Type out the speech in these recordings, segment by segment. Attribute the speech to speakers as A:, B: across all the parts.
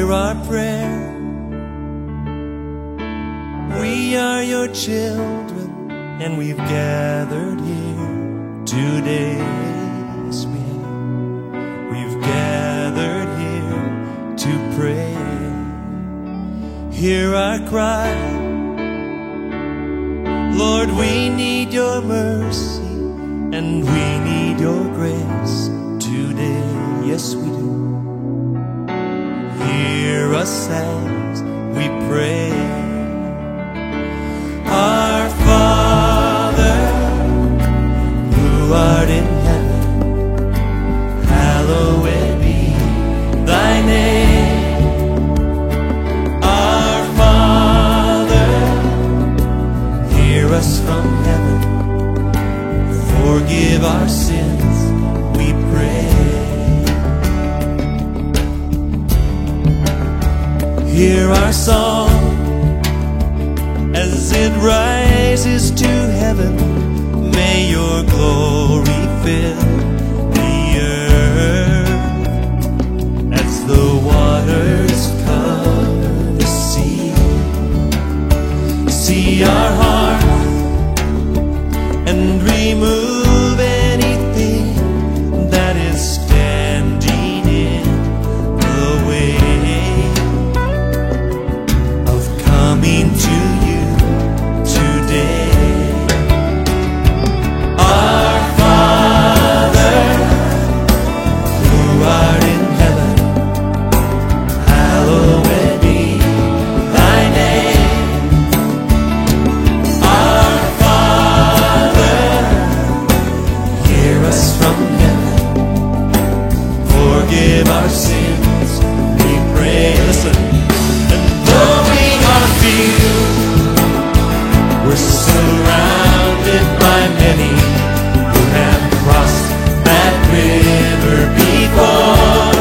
A: hear our prayer. We are your children, and we've gathered here today. Yes, we have. We've gathered here to pray. Hear our cry. Lord, we need your mercy, and we need your grace today. Yes, we do. Hear us as we pray. Our Father, who art in heaven, hallowed be thy name. Our Father, hear us from heaven, forgive our sins, we pray. Hear our song as it rises to heaven. May your glory fill the earth as the waters cover the sea. See our hearts and remove anything that is standing in the way of coming to you today. Our Father, who art in heaven, hallowed be thy name. Our Father, hear us from heaven, forgive our sins, we pray. Listen. And though we are few, we're surrounded by many who have crossed that river before.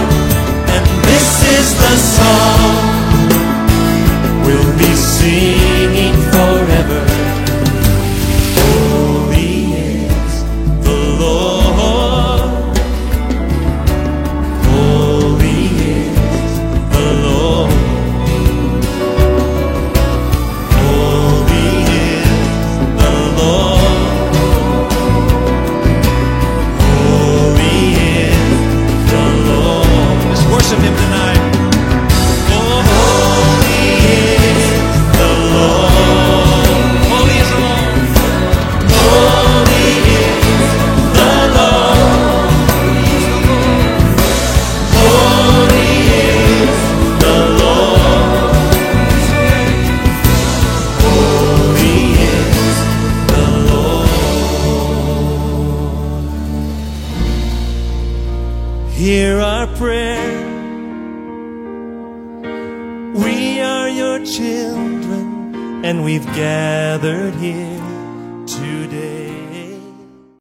A: And this is the song we'll be singing forever. Holy is the Lord. Holy is the Lord. Holy is the Lord. Holy is the Lord. Let's worship him tonight. Oh, holy is the Lord. Holy is the Lord. Holy is the Lord. Holy is the Lord. Holy is the Lord. Hear our prayer. We are your children, and we've gathered here